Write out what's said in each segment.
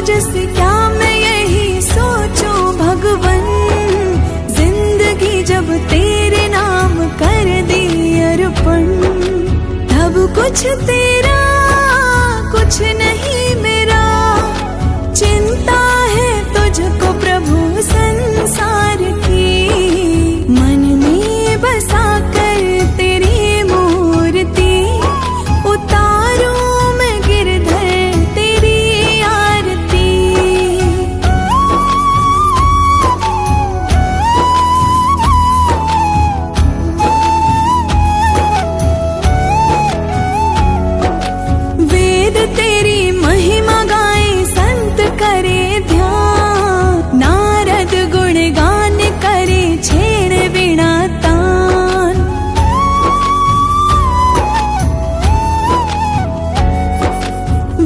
तुझसे क्या मैं यही सोचूं भगवन, जिंदगी जब तेरे नाम कर दी अर्पण, तब कुछ तेरा कुछ नहीं मेरा। चिंता है तुझको प्रभु संसार की, मन में बसा कर तेरी मूर्ति, उतारूं मैं गिरधर तेरी आरती। वेद तेरी महिमा गाए संत करे ध्यान, नारद गुणगान करे छेड़ वीणा तान।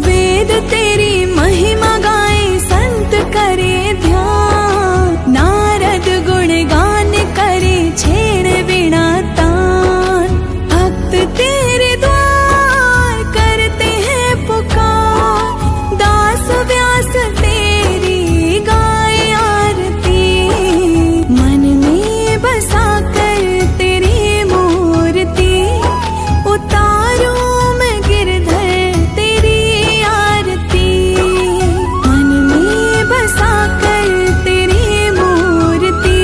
वेद तेरी महिमा गाए संत करे ध्यान, नारद गुणगान करे छेड़ वीणा तान। भक्त तेरे द्वार करते हैं पुकार, दास व्यास तेरी गाए आरती, मन में बसा कर तेरी मूर्ति, उतारूं मैं गिरधर तेरी आरती, मन में बसा कर तेरी मूर्ति,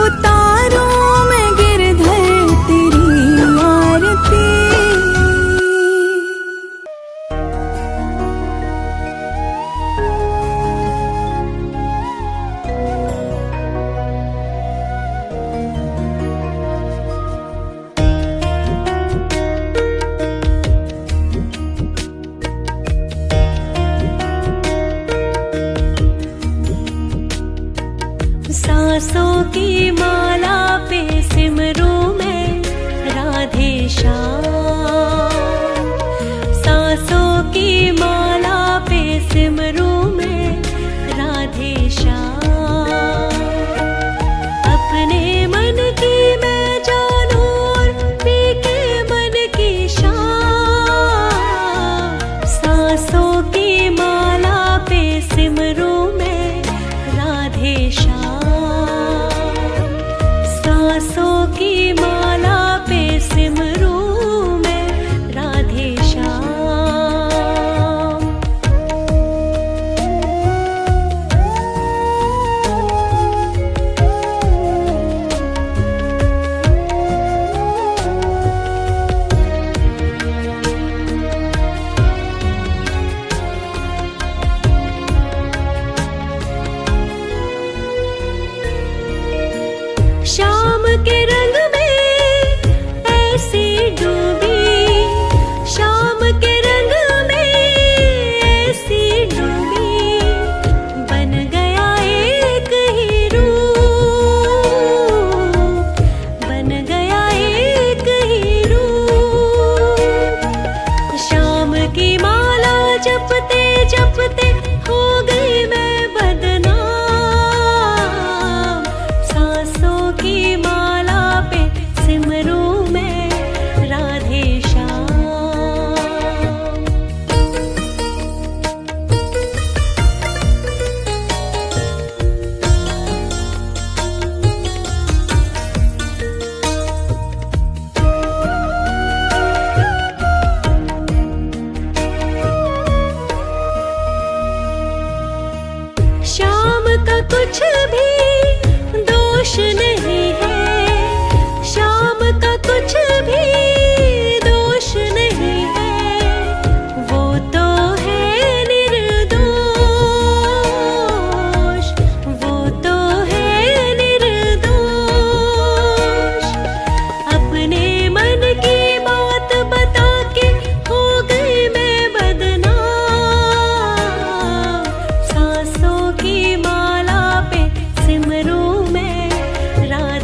उतारूं मैं गिरधर तेरी आरती। सांसों की माला पे सिमरूं मैं राधे श्याम, सांसों की माला पे सिमरूं मैं राधे श्याम। अपने मन की मैं जानूं और पी के मन की शाम, सांसों की माला पे सिमरूं मैं राधे श्याम, सांसों की माला पे सिमरूं मैं राधे श्याम। श्याम के रंग में ऐसी डूबी, श्याम के रंग में ऐसी डूबी, बन गया एक ही रूप, बन गया एक ही रूप। श्याम की माला जपते जपते हो गई मैं बदनाम, सांसों की माला पे सिमरूं मैं राधे श्याम। श्याम का कुछ भी दोष नहीं है, श्याम का कुछ भी दोष नहीं है, वो तो है निर्दोष, वो तो है निर्दोष। अपने मन की बात बता के हो गई मैं बदनाम, सांसों की माला पे सिमरूं मैं राधे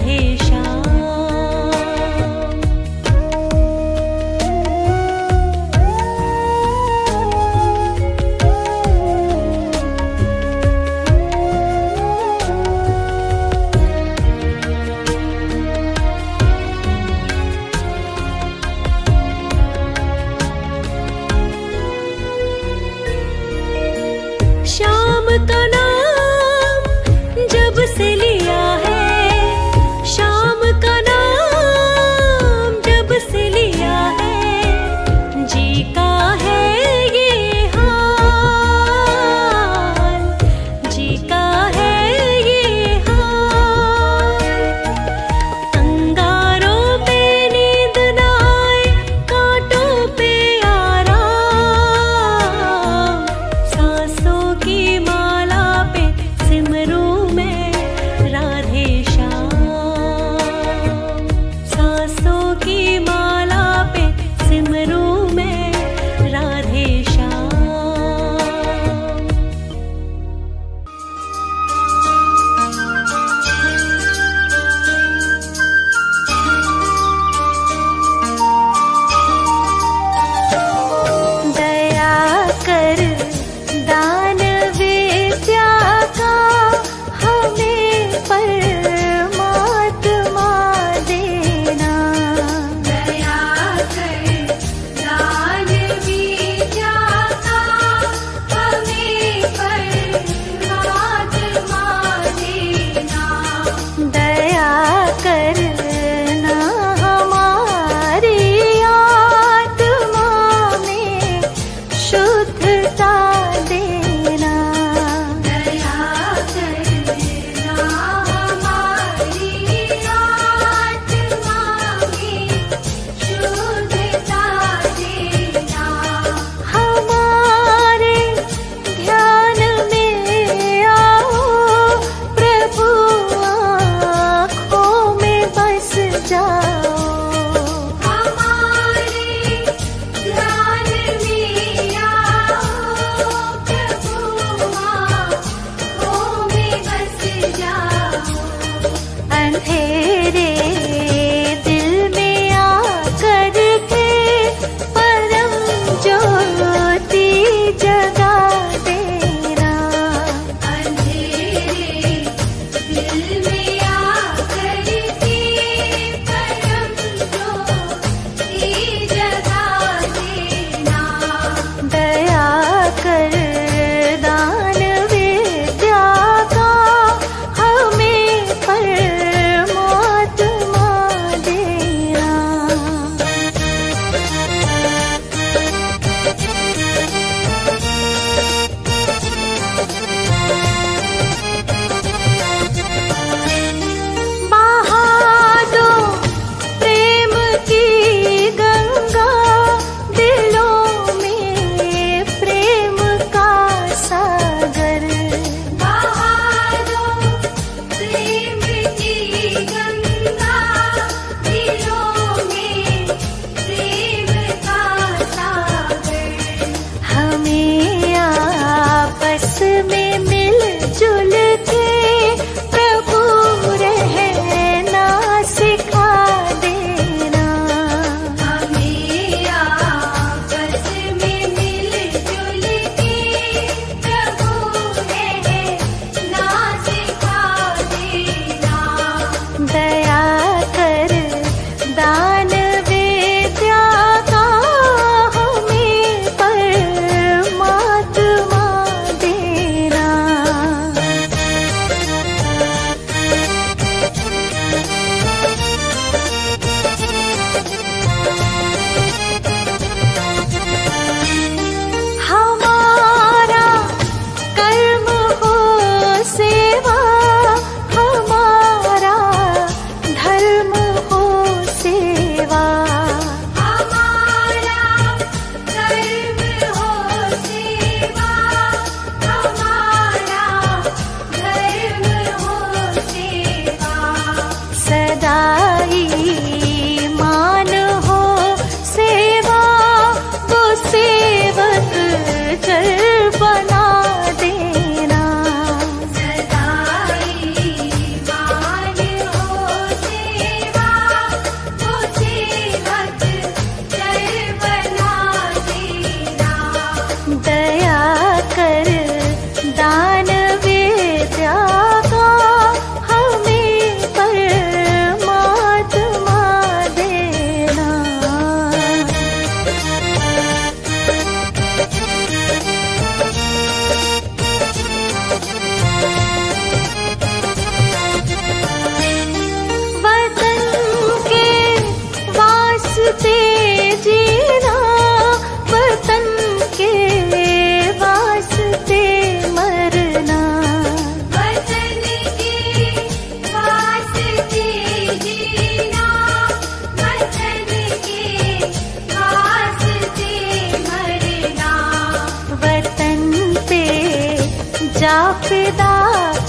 फिदा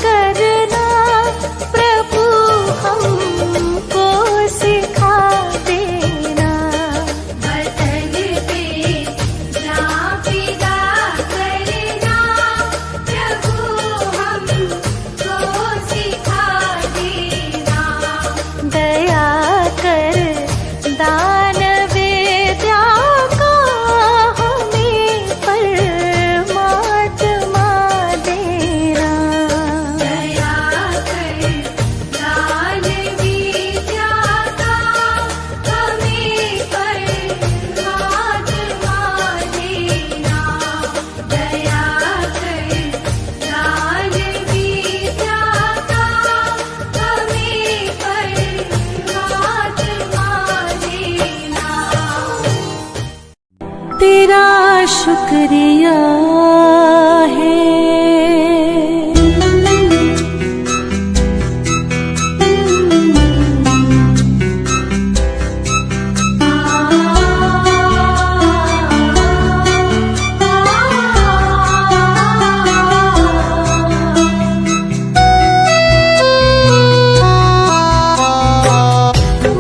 करना प्रभु हमको सिखा देना। वतन पे जा फिदा करना प्रभु हमको सिखा देना। दया कर दानवे विद्या का हमें परमात्मा देना। दया कर दानवी विद्या का हमें परमात्मा देना। दया कर दानवी विद्या का हमें परमात्मा देना। तेरा शुक्रिया है।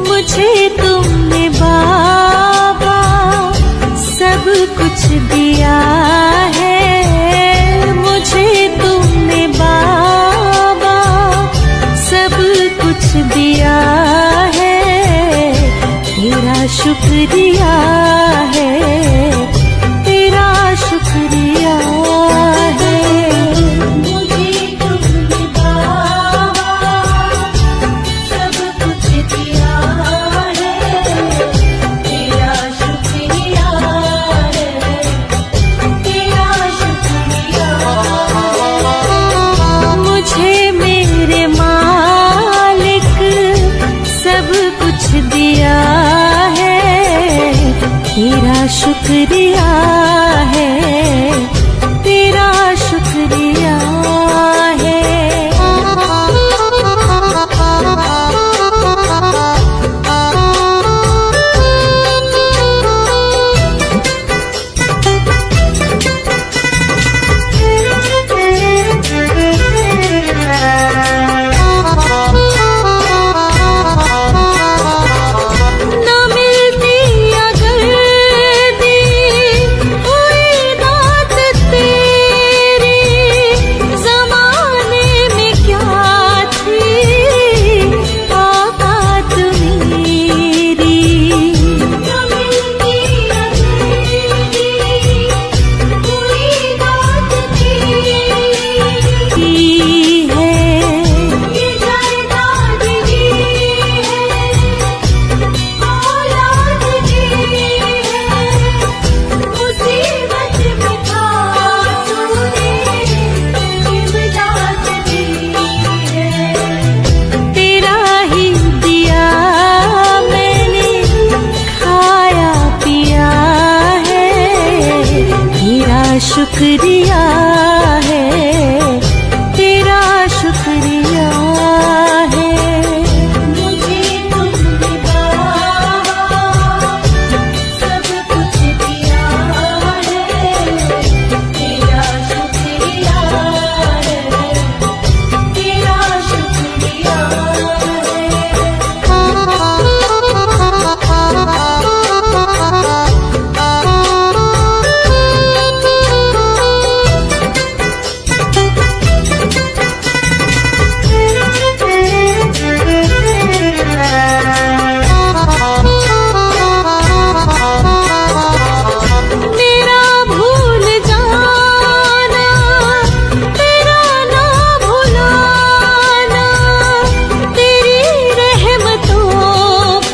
मुझे तुमने बाबा सब कुछ दिया है। मुझे तुमने बाबा सब कुछ दिया है। तेरा शुक्रिया है, तेरा शुक्रिया है। मुझे तुमने बाबा सब कुछ दिया है। तेरा शुक्रिया है, तेरा शुक्रिया है। मुझे मेरे मालिक सब कुछ दिया है। तेरा शुक्रिया है, तेरा शुक्रिया है। न मिलती अगर दी कोई दात तेरी, जमाने में क्या थी औकात मेरी। न मिलती अगर दी कोई दात तेरी है। ये जायदाद दी है, औलाद दी है। मुसीबत में था तूने इमदाद दी है। तेरा ही दिया मैंने खाया पिया है। तेरा शुक्रिया है, तेरा शुक्रिया है। मुझे तुमने बाबा सब कुछ दिया है। तेरा शुक्रिया है, तेरा शुक्रिया मेरा भूल जाना, तेरा ना भुलाना, तेरी रहमतों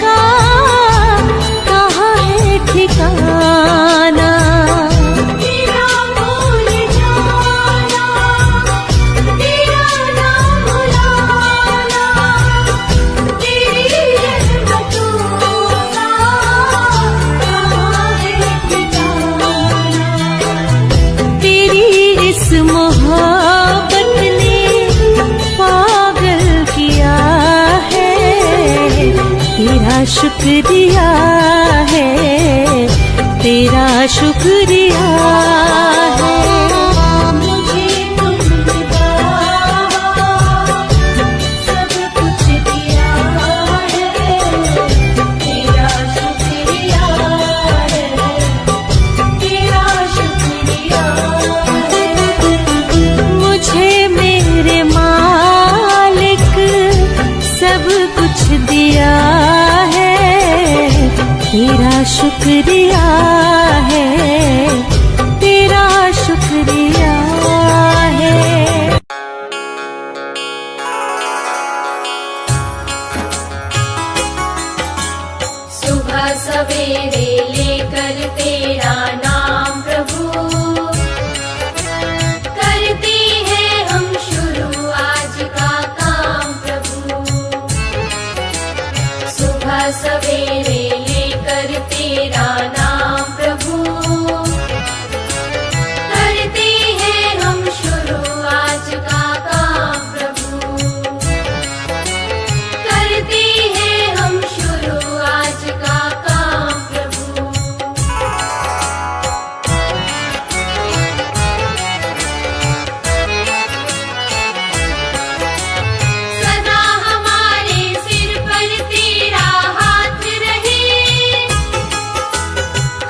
का कहाँ है ठिकाना। तेरा भूल जाना, तेरा ना भुलाना, तेरी रहमतों का कहाँ है ठिकाना। तेरी इस मोहब्बत ने पागल किया है। तेरा शुक्रिया है, तेरा शुक्रिया है। मुझे तुमने शुक्रिया है, तेरा शुक्रिया है। सुबह सवेरे लेकर तेरा नाम प्रभु, करते हैं हम शुरू आज का काम प्रभु। सुबह सवेरे लेकर तेरा नाम प्रभु, करते हैं हम शुरू आज का काम प्रभु। करते हैं हम शुरू आज का काम प्रभु। सदा हमारे सिर पर तेरा हाथ रहे,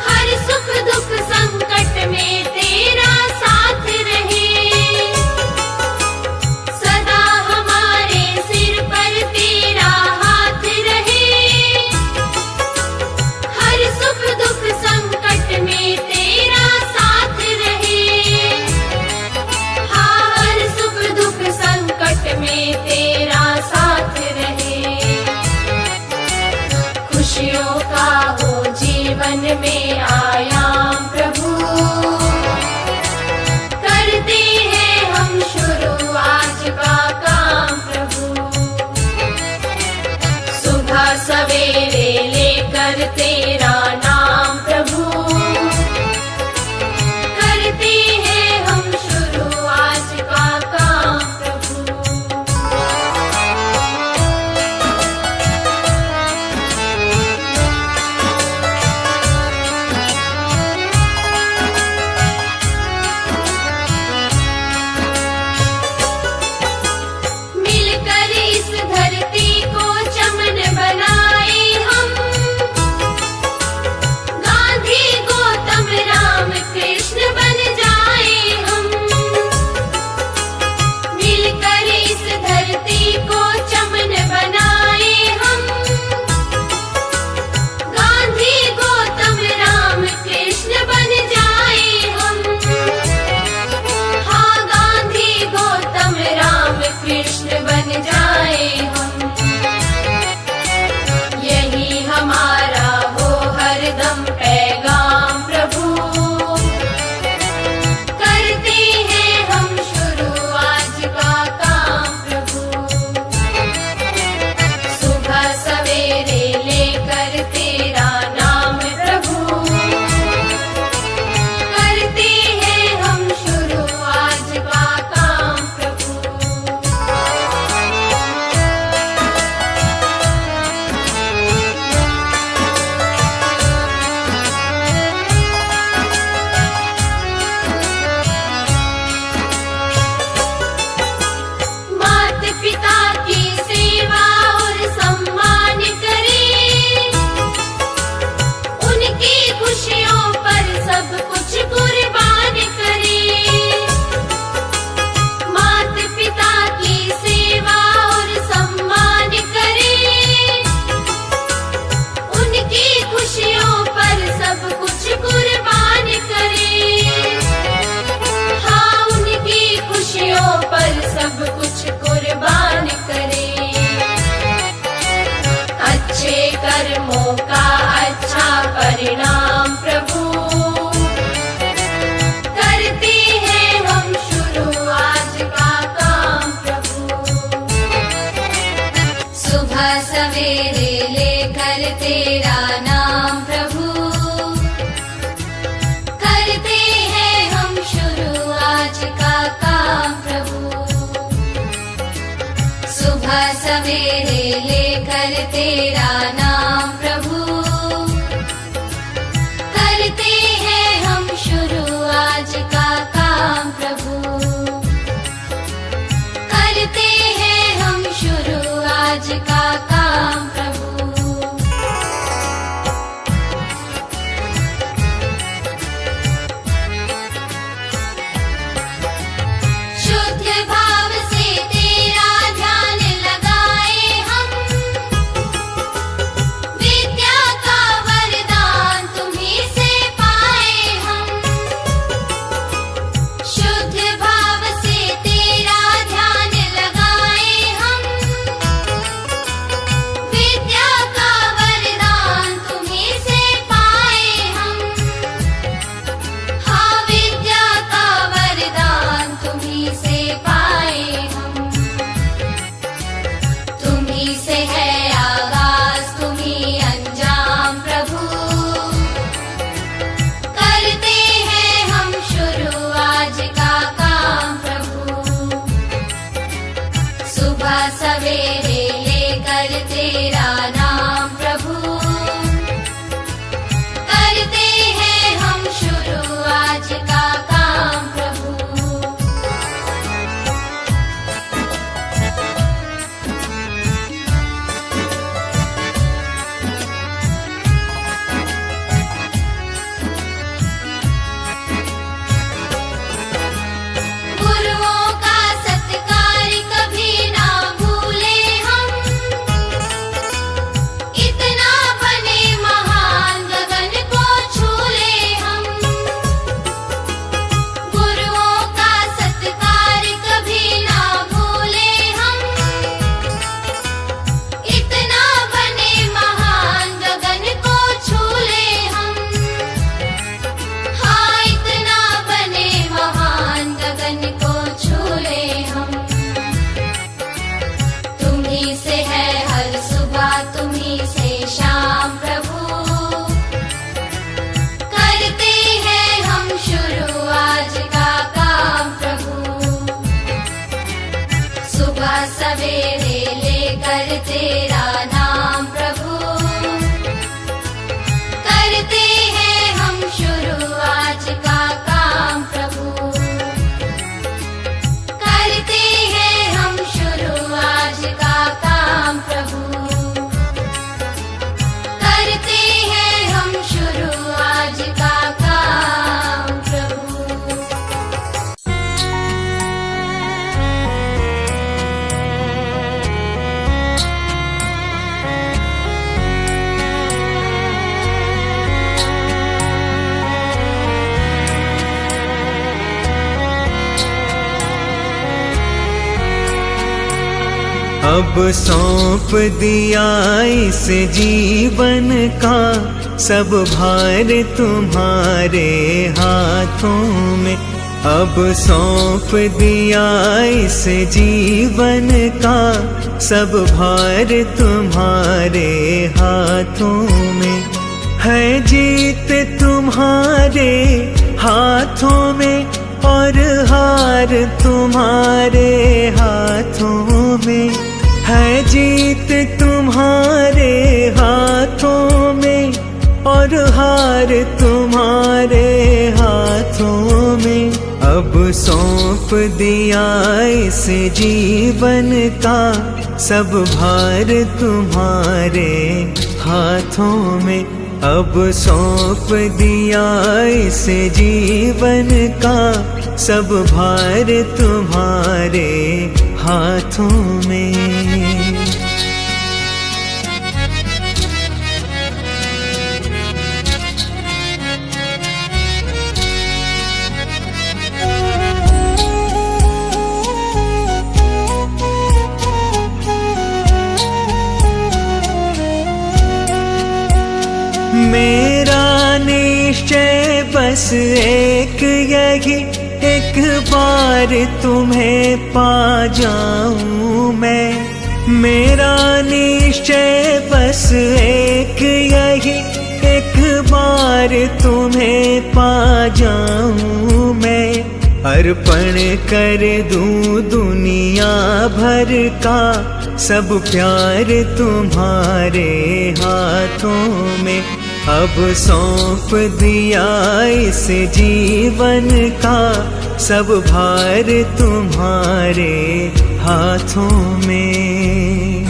हर सुख दुख संकट में तेरा साथ रहे। सदा हमारे सिर पर तेरा हाथ रहे, हर सुख दुख संकट में तेरा साथ रहे। हाँ, हर सुख दुख संकट में तेरा साथ रहे। खुशियों का हो जीवन में आयाम प्रभु, करते हैं हम शुरू आज का काम प्रभु। सुबह सवेरे लेकर तेरा नाम प्रभु, करते हैं हम शुरू आज का काम प्रभु। मिलकर इस धरती को चमन बनाए हम, गांधी गौतम राम कृष्ण बन जाए हम। मिलकर इस धरती को चमन बनाए हम, गांधी गौतम राम कृष्ण बन जाए हम। हाँ, गांधी गौतम राम कृष्ण बन जाए हम। यही हमारा हो हरदम पैगाम प्रभु, करते हैं हम शुरू आज का काम प्रभु। सुबह सवेरे लेकर तेरा नाम प्रभु, करते हैं हम शुरू आज का काम प्रभु। मात पिता की सेवा और सम्मान करें, उनकी खुशियों पर सब कुछ कुर्बान करें। मात पिता की सेवा और सम्मान करें, उनकी खुशियों पर सब कुछ कुर्बान करें। हाँ, उनकी खुशियों पर सब कुछ कुर्बान करें। अच्छे कर्मों का अच्छा परिणाम प्रभु, करते हैं हम शुरू आज का काम प्रभु। सुबह सवेरे लेकर तेरा नाम प्रभु, करते हैं हम शुरू आज का काम प्रभु। सुबह सवेरे लेकर तेरा नाम प्रभु, करते हैं हम शुरू आज का काम प्रभु। करते हैं हम शुरू आज का काम प्रभु। शुद्ध भाव से तेरा ध्यान लगाए हम, विद्या सवेरे लेकर तेरा नाम प्रभु, करते हैं हम शुरू आज का काम प्रभु। गुरुओं का सत्कार कभी ना भूले हम, इतना बने महान गगन को छू ले हम। गुरुओं का सत्कार कभी ना भूले हम, इतना बने महान गगन को छू ले हम। हाँ, इतना बने महान गगन को छू ले हम। तुम्ही से है हर सुबह, तुम्ही से शाम प्रभु, करते हैं हम शुरू आज का काम प्रभु। सुबह सवेरे लेकर तेरा नाम प्रभु, करते हैं हम शुरू आज का काम प्रभु, करते हैं हम शुरू आज का काम प्रभु, करते हैं हम शुरू आज का काम प्रभु। अब सौंप दिया इस जीवन का सब भार तुम्हारे हाथों में। अब सौंप दिया इस जीवन का सब भार तुम्हारे हाथों में। है जीत तुम्हारे हाथों में और हार तुम्हारे हाथों में। है जीत तुम्हारे हाथों में और हार तुम्हारे हाथों में। अब सौंप दिया इस जीवन का सब भार तुम्हारे हाथों में। अब सौंप दिया इस जीवन का सब भार तुम्हारे हाथों में। मेरा निश्चय बस एक यही, एक बार तुम्हें पा जाऊं मैं। मेरा निश्चय बस एक यही, एक बार तुम्हें पा जाऊं मैं। अर्पण कर दूं दुनिया भर का सब प्यार तुम्हारे हाथों में। अब सौंप दिया इस जीवन का सब भार तुम्हारे हाथों में।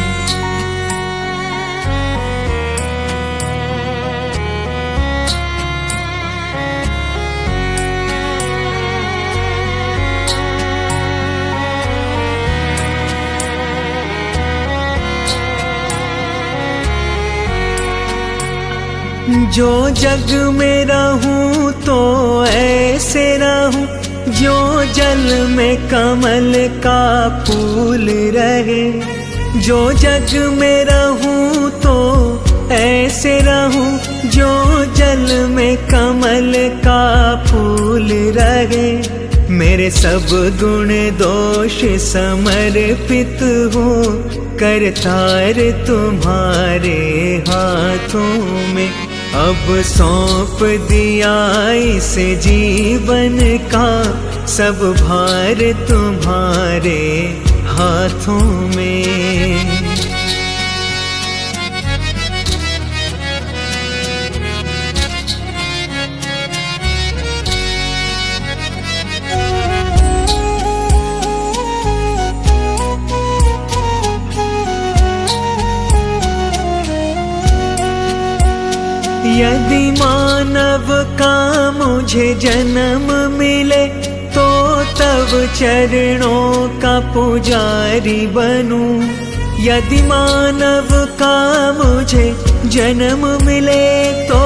जो जग में रहूं तो ऐसे रहूं, जो जल में कमल का फूल रहे। जो जग में रहूं तो ऐसे रहूं, जो जल में कमल का फूल रहे। मेरे सब गुण दोष समर्पित हो, करतार तुम्हारे हाथों में। अब सौंप दिया इस जीवन का सब भार तुम्हारे हाथों में। यदि मानव का मुझे जन्म मिले तो तब चरणों का पुजारी बनूं। यदि मानव का मुझे जन्म मिले तो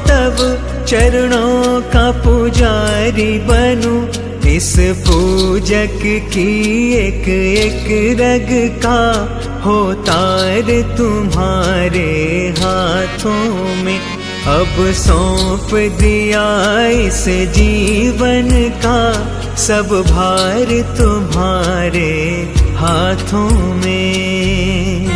तब चरणों का पुजारी बनूं। इस पूजक की एक एक रग का हो तार तुम्हारे हाथों में। अब सौंप दिया इस जीवन का सब भार तुम्हारे हाथों में।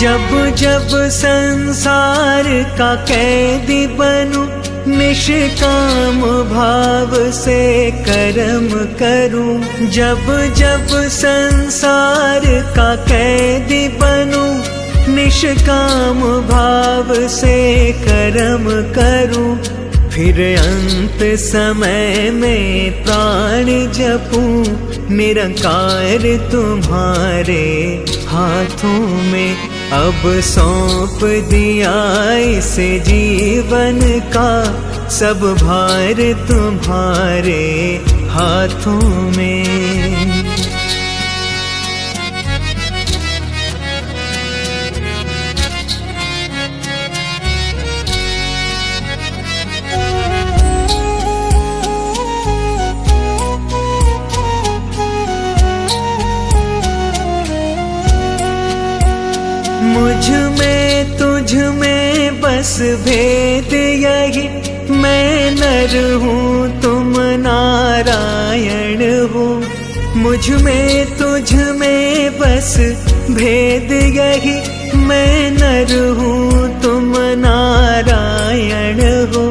जब जब संसार का कैदी बनूं, निष्काम भाव से कर्म करूं। जब जब संसार का कैदी बनूं, निष्काम भाव से कर्म करूं। फिर अंत समय में प्राण जपूं, निरंकार तुम्हारे हाथों में। अब सौंप दिया इस जीवन का सब भार तुम्हारे हाथों में। मुझ में तुझ में बस भेद यही, मैं नर हूँ तुम नारायण हो। मुझ में तुझ में बस भेद यही, मैं नर हूँ तुम नारायण हो।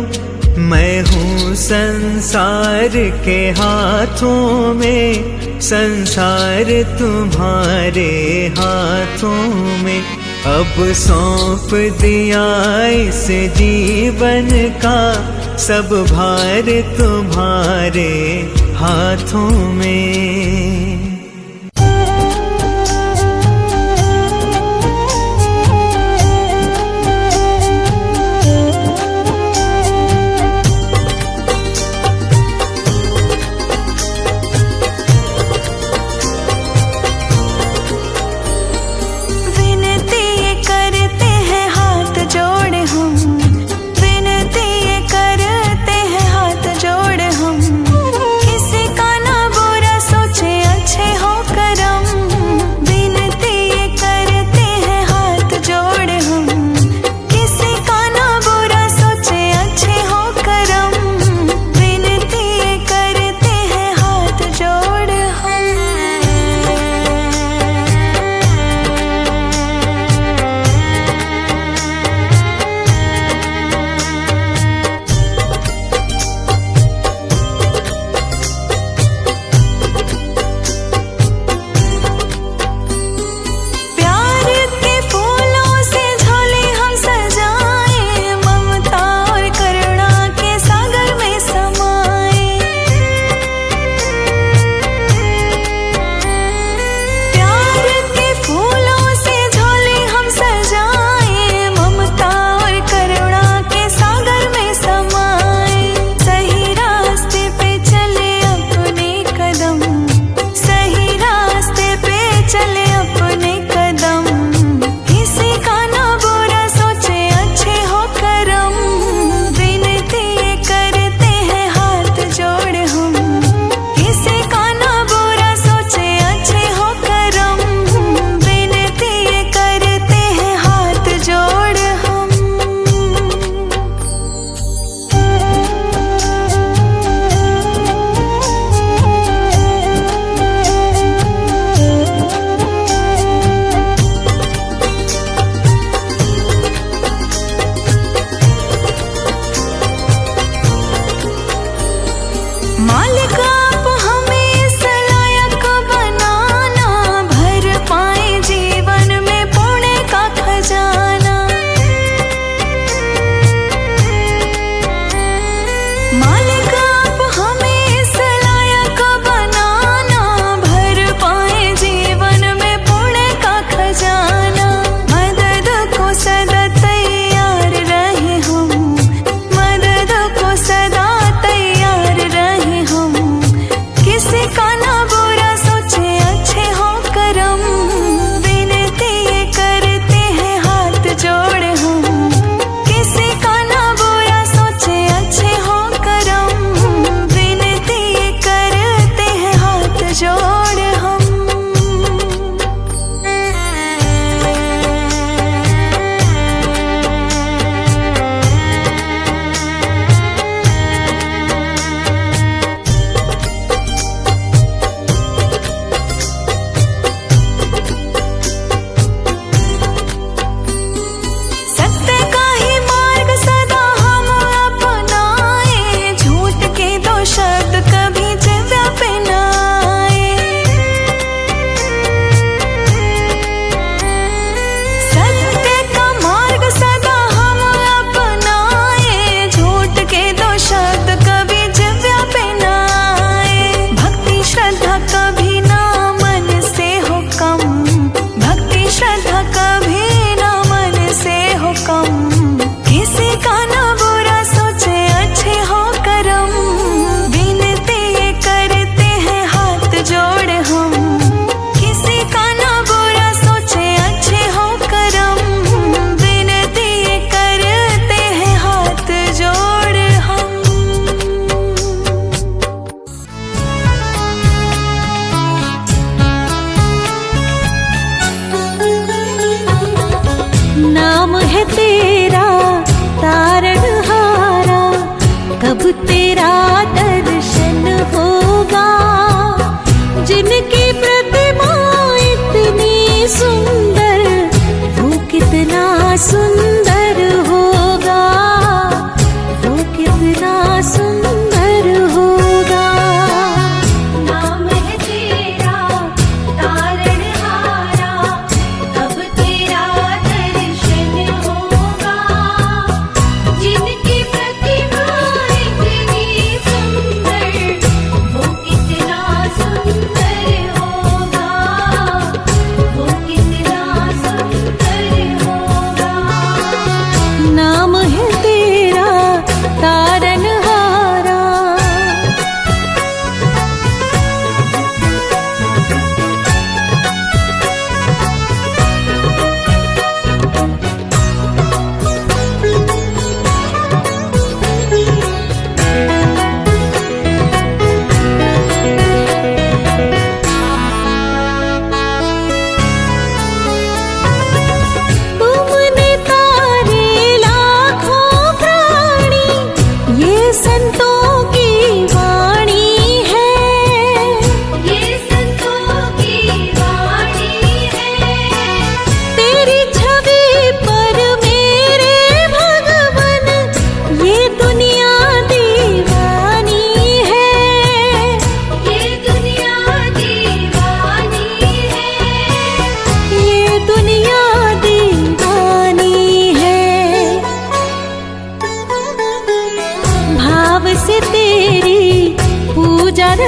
मैं हूँ संसार के हाथों में, संसार तुम्हारे हाथों में। अब सौंप दिया इस जीवन का सब भार तुम्हारे हाथों में। किसी का ना बुरा सोचे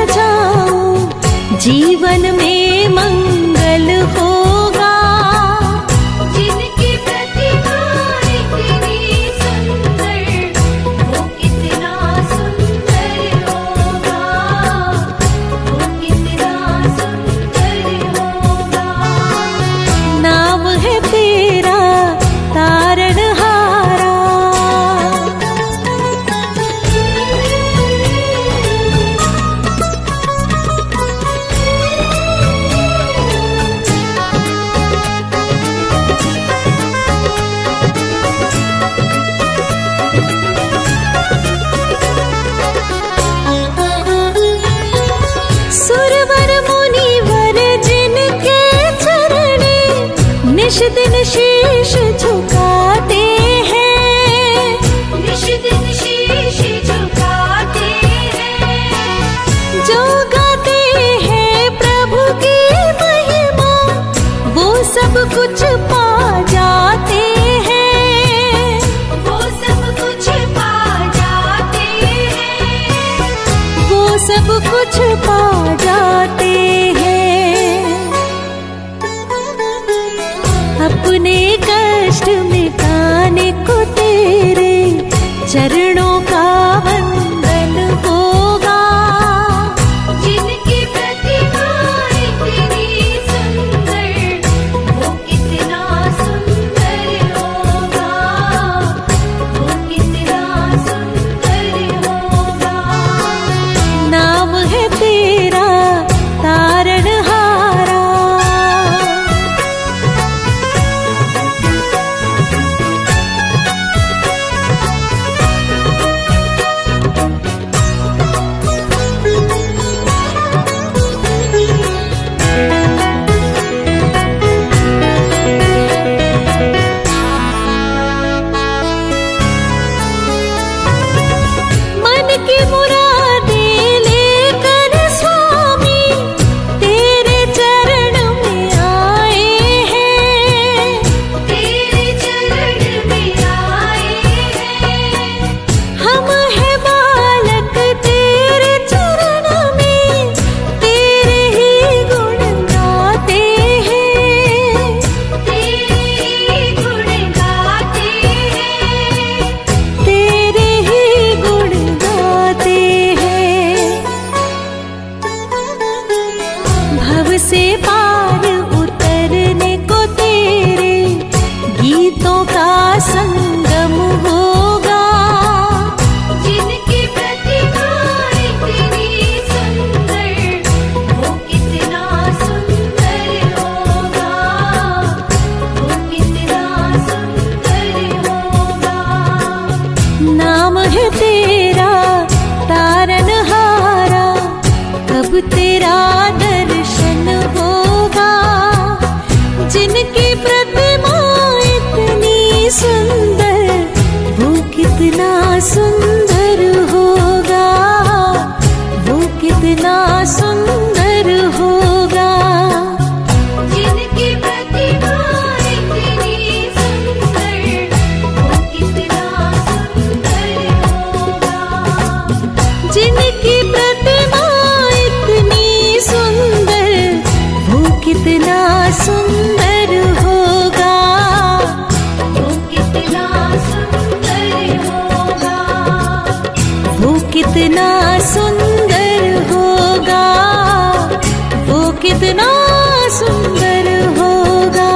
सजाओ, जीवन में मंगल होगा। जिनकी प्रतिमा इतनी सुंदर, वो कितना सुंदर होगा, वो कितना सुंदर होगा। नाम है तेरा तारणहारा, सुरवर मुनिवर जिनके चरणे निश दिन शीश झुकाते हैं, निश दिन शीश झुकाते हैं। जो गाते हैं प्रभु की महिमा, वो सब कुछ पा जाते हैं, वो सब कुछ पा जाते हैं, वो सब कुछ पा जाते हैं। अपने कष्ट मिटाने को तेरे चरणों का वंदन होगा। जिनकी प्रतिमा इतनी सुंदर, वो कितना सुंदर होगा, वो कितना सुंदर होगा। नाम है तेरा तारणहारा, मन की मुरादें लेकर स्वामी तेरे चरण में आए हैं। तेरे चरण में आए हैं। हम है बालक तेरे चरण में, तेरे ही गुण गाते हैं, तेरे गुण गाते हैं। तेरे ही गुण गाते हैं। भव से पार उतरने को तेरे गीतों का संगम होगा। जिनकी प्रतिमा इतनी सुंदर, वो कितना सुंदर होगा, वो कितना सुंदर होगा। नाम है तेरा तारणहारा, कब तेरा दर्शन होगा। जिनकी प्रतिमा इतनी सुंदर, वो कितना सुंदर होगा, वो कितना सुंदर होगा। जिनकी प्रतिमा इतनी सुंदर, वो कितना सुंदर होगा। जिनकी प्रतिमा इतनी सुंदर, वो कितना सुंदर होगा, वो कितना सुंदर होगा। वो कितना सुंदर होगा, वो कितना सुंदर होगा।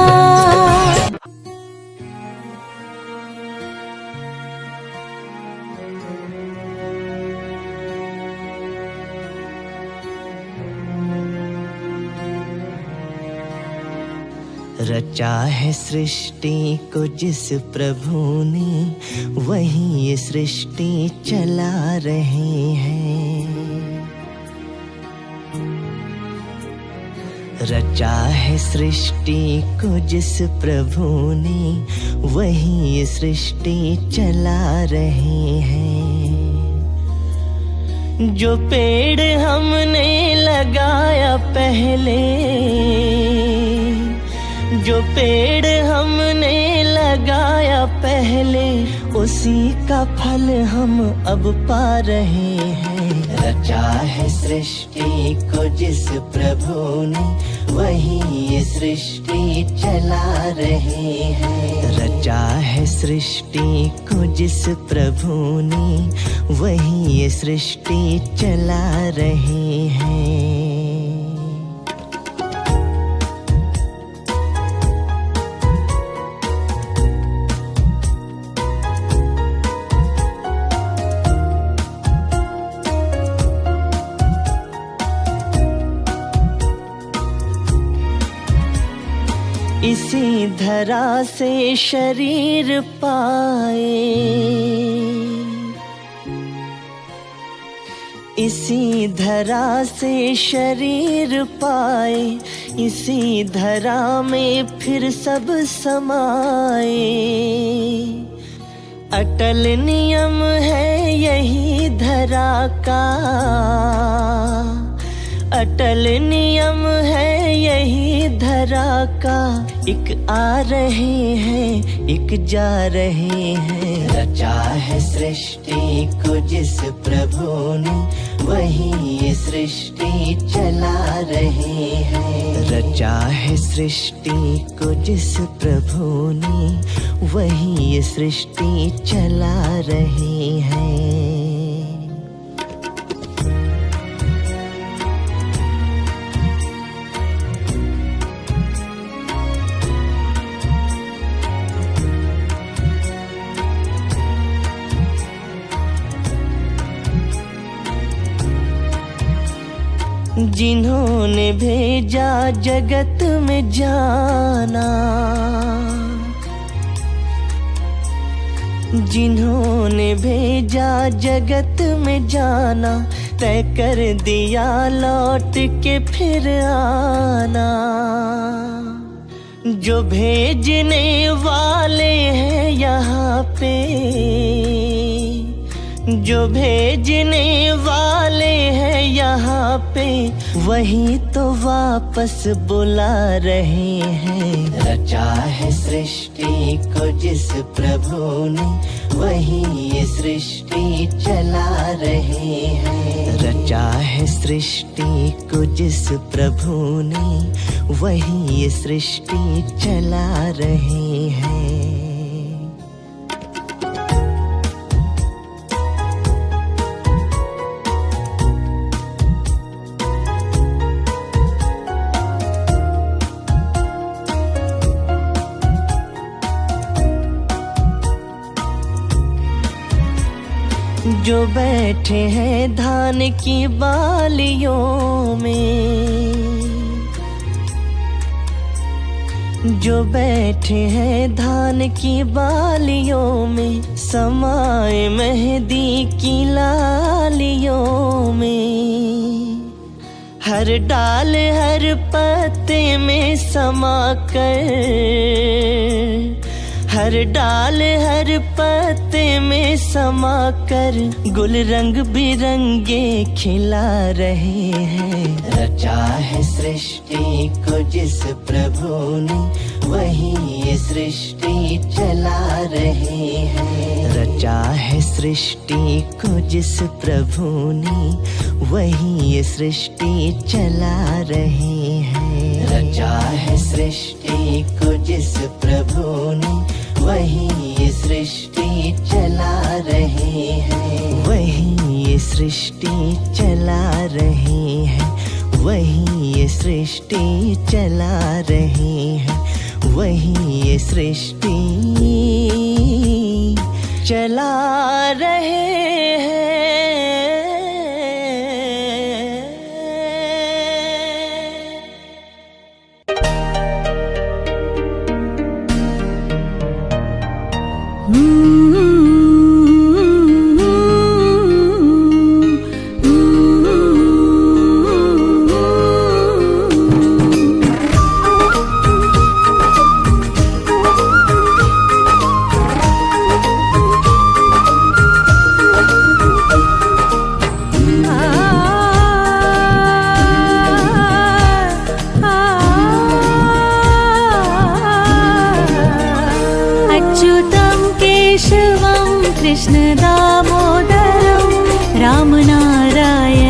रचा है सृष्टि को जिस प्रभु ने, वही ये सृष्टि चला रहे हैं। रचा है सृष्टि को जिस प्रभु ने, वही ये सृष्टि चला रहे हैं। जो पेड़ हमने लगाया पहले, जो पेड़ हमने लगाया पहले, उसी का फल हम अब पा रहे हैं। रचा है सृष्टि को जिस प्रभु ने, वही ये सृष्टि चला रहे हैं। रचा है सृष्टि को जिस प्रभु ने, वही ये सृष्टि चला रहे हैं। इसी धरा से शरीर पाए, इसी धरा से शरीर पाए, इसी धरा में फिर सब समाए। अटल नियम है यही धरा का, अटल नियम है यही धरा का। एक आ रहे हैं, एक जा रहे हैं। रचा है सृष्टि को जिस प्रभु ने, वही ये सृष्टि चला रहे हैं। रचा है सृष्टि को जिस प्रभु ने, वही ये सृष्टि चला रहे हैं। जिन्होंने भेजा जगत में जाना, जिन्होंने भेजा जगत में जाना, तय कर दिया लौट के फिर आना। जो भेजने वाले हैं यहाँ पे, जो भेजने वाले हैं यहाँ पे, वही तो वापस बुला रहे हैं। रचा है सृष्टि को जिस प्रभु ने, वही ये सृष्टि चला रहे हैं। रचा है सृष्टि को जिस प्रभु ने, वही ये सृष्टि चला रहे हैं। जो बैठे हैं धान की बालियों में, जो बैठे हैं धान की बालियों में, समाए मेहंदी की लालियों में। हर डाल हर पत्ते में समा कर, हर डाल हर पत्ते में समा कर, गुल रंग बिरंगे खिला रहे हैं। रचा है सृष्टि को जिस प्रभु ने, वही ये सृष्टि चला रहे हैं। रचा है सृष्टि को जिस प्रभु ने, वही ये सृष्टि चला रहे हैं। रचा है सृष्टि को जिस प्रभु ने, वही ये सृष्टि चला रहे हैं। वही ये सृष्टि चला रहे हैं। वही ये सृष्टि चला रहे हैं। वही ये सृष्टि चला रहे हैं। कृष्ण दामोदरं रामनारायण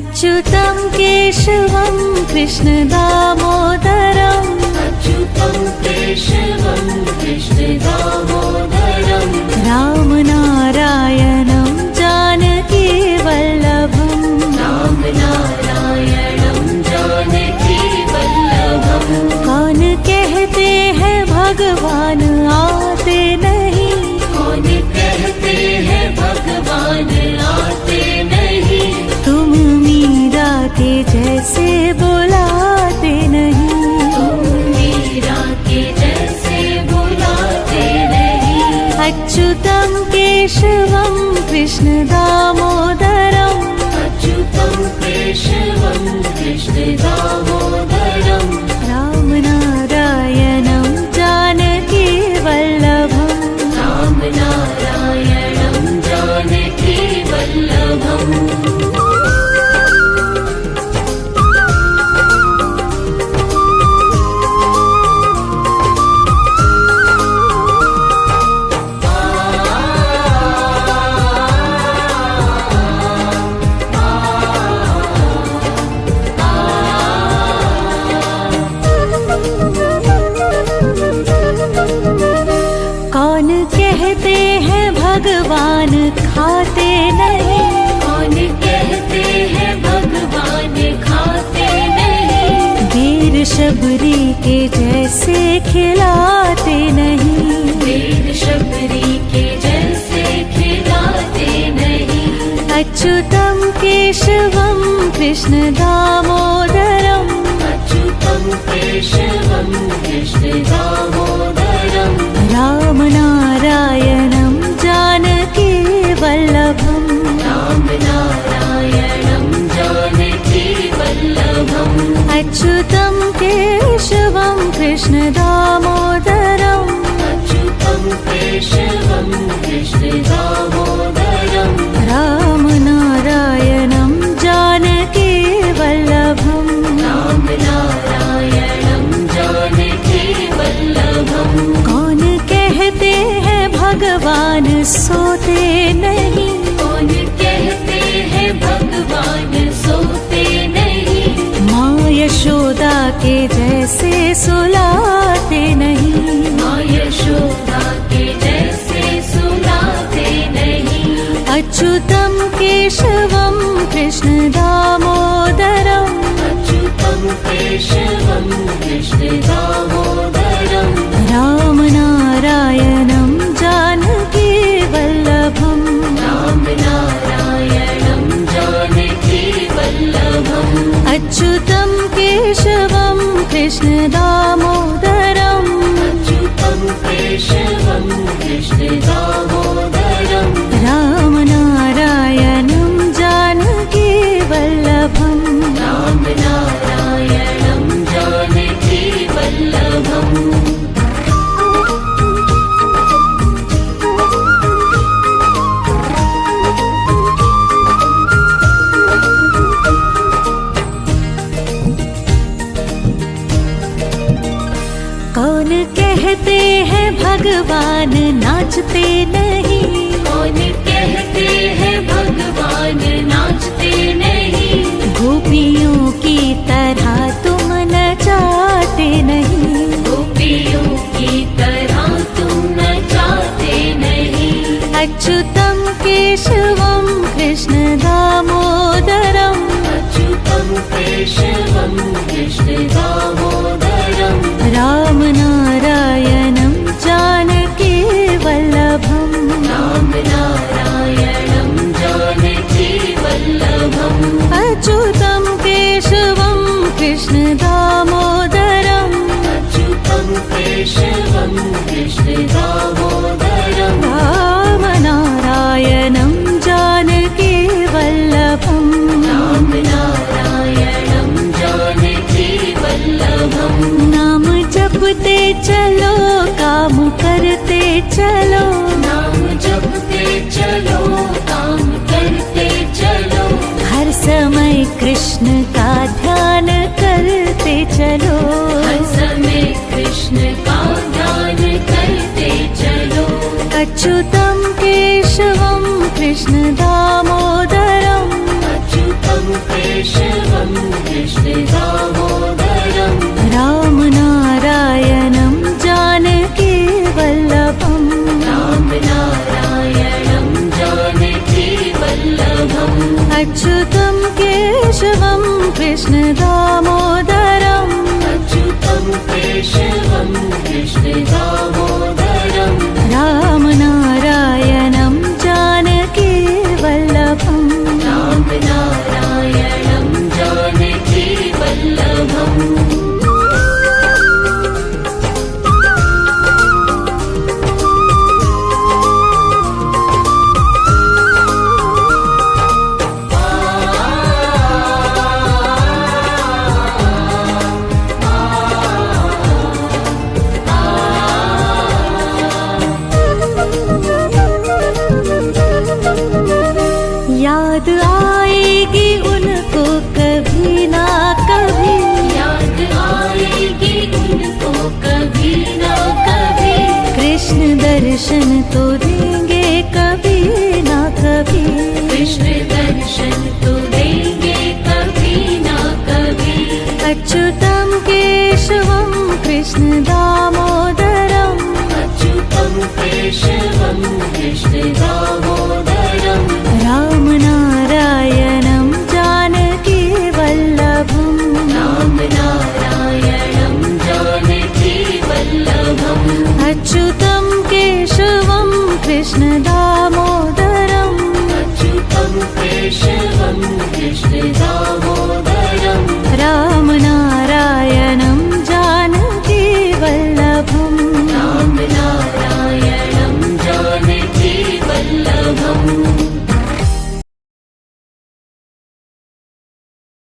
अच्युतं केशवं कृष्ण दामोदरम् अच्युतं केशवं कृष्ण दामोदरं रामनारायणं जानकी वल्लभम् रामनारायणं जानकी वल्लभम् कौन कहते हैं भगवान आते नहीं, कौन कहते हैं भगवान आते नहीं, तुम मीरा के जैसे बुलाते नहीं, तुम मीरा के जैसे बुलाते नहीं। अच्युतं केशवं कृष्ण दामोदरम् अच्युतं केशवं कृष्ण दामोदरं रामनारायणं जानकी वल्लभम् रामनारायणं जानकी वल्लभम्। कौन कहते हैं भगवान खाते नहीं, कौन कहते हैं भगवान खाते नहीं, वीर शबरी के जैसे खिलाते नहीं, वीर शबरी के जैसे खिलाते नहीं। अच्युतं केशवं कृष्ण दामोदरम् अच्युतं केशवं कृष्ण दामोदरं रामनारायणं जानकी वल्लभम् रामनारायणं जानकी वल्लभम्। अच्युतं केशवं कृष्ण दामोदरम् अच्युतं केशवं कृष्ण दामोदरं रामनारायणं जानकी वल्लभम् रामनारायणं जानकी वल्लभम्। कौन कहते हैं भगवान सोते नहीं, कौन कहते हैं भगवान सोते नहीं, माँ यशोदा के जैसे सुलाते नहीं, माँ यशोदा के जैसे सुलाते नहीं। अच्युतं केशवं कृष्ण दामोदरम् अच्युतं केशवं कृष्ण दामोदरं रामनारायणं जानकी वल्लभम् रामनारायणं जानकी वल्लभम्। अच्युतं केशवं कृष्ण दामोदरम् अच्युतं केशवं कृष्ण दामोदरं रामनारायणं जानकी वल्लभम् रामनारायणं जानकी वल्लभम्। कौन कहते हैं भगवान नाचते नहीं, कौन कहते हैं भगवान नाचते नहीं, गोपियों की तरह तुम नचाते नहीं, गोपियों की तरह तुम नचाते नहीं। अच्युतं केशवं कृष्ण दामोदरम् अच्युतं केशवं कृष्ण दामोदरं रामनारायणं जानकी वल्लभम् रामनारायणं जानकी वल्लभम्। अच्युतं केशवं कृष्ण दामोदरम् अच्युतं केशवं कृष्ण दामोदरं रामनारायणं जानकी वल्लभम् रामनारायणं जानकी वल्लभम्। नाम जपते चलो काम करते चलो, नाम जपते चलो काम करते चलो, हर समय कृष्ण का ध्यान करते चलो, हर समय कृष्ण का ध्यान करते चलो। अच्युतं केशवं कृष्ण दामोदरम् अच्युतं अच्युतं केशवं कृष्ण दामोदरं राम नारायणं जानकी वल्लभं राम नारायणं जानकी वल्लभम् अच्युतं केशवं कृष्ण दामोदरम् अच्युतं केशवं कृष्ण दामोदरं राम नारायणं जानकी वल्लभं राम नारायणं जानकी वल्लभम् याद आएगी उनको कभी ना कभी याद आएगी उनको कभी ना कभी कृष्ण दर्शन तो देंगे कभी ना कभी कृष्ण दर्शन तो देंगे कभी ना कभी अच्युतं केशवं कृष्ण दामोदरम् अच्युतं केशवं कृष्ण दामोदरं राम नारायणं जानकी वल्लभं राम नारायणं जानकी वल्लभम् अच्युतं केशवं कृष्ण दामोदरम् अच्युतं केशवं कृष्ण दामोदरं राम नारायणं जानकी वल्लभं राम नारायणं जानकी वल्लभम्